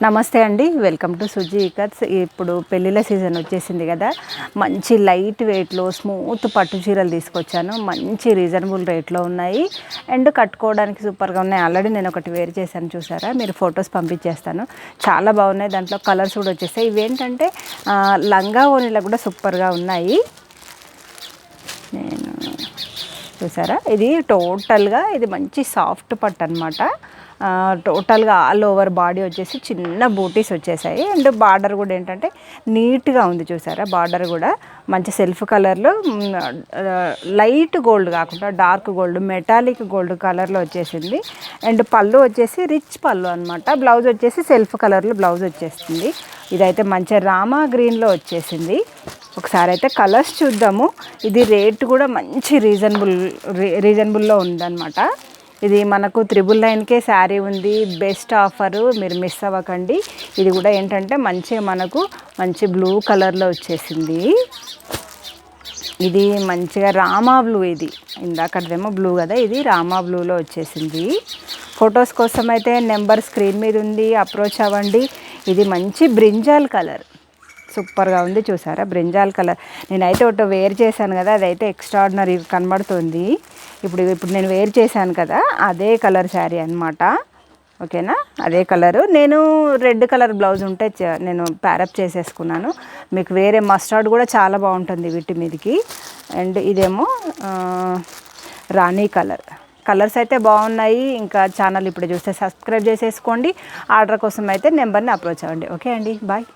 నమస్తే అండి, welcome to Suji ఇకట్స్. ఇప్పుడు పెళ్ళిళ్ళ సీజన్ వచ్చేసింది కదా, మంచి లైట్ వెయిట్లో స్మూత్ పట్టు చీరలు తీసుకొచ్చాను. మంచి రీజనబుల్ రేట్లో ఉన్నాయి అండ్ కట్టుకోవడానికి సూపర్గా ఉన్నాయి. ఆల్రెడీ నేను ఒకటి వేర్ చేశాను, చూసారా? మీరు ఫొటోస్ పంపించేస్తాను. చాలా బాగున్నాయి, దాంట్లో కలర్స్ కూడా వచ్చేసాయి. ఇవేంటంటే లంగా ఓణీలకు కూడా సూపర్గా ఉన్నాయి. నేను చూసారా, ఇది టోటల్గా ఇది మంచి సాఫ్ట్ పట్టు అనమాట. టోటల్గా ఆల్ ఓవర్ బాడీ వచ్చేసి చిన్న బూటీస్ వచ్చేసాయి అండ్ బార్డర్ కూడా ఏంటంటే నీట్గా ఉంది. చూసారా, బార్డర్ కూడా మంచి సెల్ఫ్ కలర్లో లైట్ గోల్డ్ కాకుండా డార్క్ గోల్డ్, మెటాలిక్ గోల్డ్ కలర్లో వచ్చేసింది. అండ్ పళ్ళు వచ్చేసి రిచ్ పళ్ళు అనమాట. బ్లౌజ్ వచ్చేసి సెల్ఫ్ కలర్లో బ్లౌజ్ వచ్చేస్తుంది. ఇదైతే మంచి రామా గ్రీన్లో వచ్చేసింది. ఒకసారి అయితే కలర్స్ చూద్దాము. ఇది రేట్ కూడా మంచి రీజనబుల్లో ఉందన్నమాట. ఇది మనకు 999కే శారీ ఉంది. బెస్ట్ ఆఫరు, మీరు మిస్ అవ్వకండి. ఇది కూడా ఏంటంటే మంచి బ్లూ కలర్లో వచ్చేసింది. ఇది మంచిగా రామా బ్లూ, ఇది ఇందాకదేమో బ్లూ కదా, ఇది రామా బ్లూలో వచ్చేసింది. ఫొటోస్ కోసం అయితే నెంబర్ స్క్రీన్ మీద ఉంది, అప్రోచ్ అవ్వండి. ఇది మంచి బ్రింజాల్ కలర్, సూపర్గా ఉంది. చూసారా, బ్రింజాల్ కలర్. నేనైతే ఒకటి వేర్ చేశాను కదా, అదైతే ఎక్స్ట్రాడినరీ కనబడుతుంది. ఇప్పుడు నేను వేర్ చేశాను కదా, అదే కలర్ శారీ అనమాట. ఓకేనా, అదే కలరు. నేను రెడ్ కలర్ బ్లౌజ్ ఉంటే నేను ప్యారప్ చేసేసుకున్నాను. మీకు వేరే మస్టర్డ్ కూడా చాలా బాగుంటుంది వీటి మీదకి. అండ్ ఇదేమో రాణి కలర్. కలర్స్ అయితే బాగున్నాయి. ఇంకా ఛానల్ ఇప్పుడు చూస్తే సబ్స్క్రైబ్ చేసేసుకోండి. ఆర్డర్ కోసం అయితే నెంబర్ని అప్రోచ్ అవ్వండి. ఓకే అండి, బాయ్.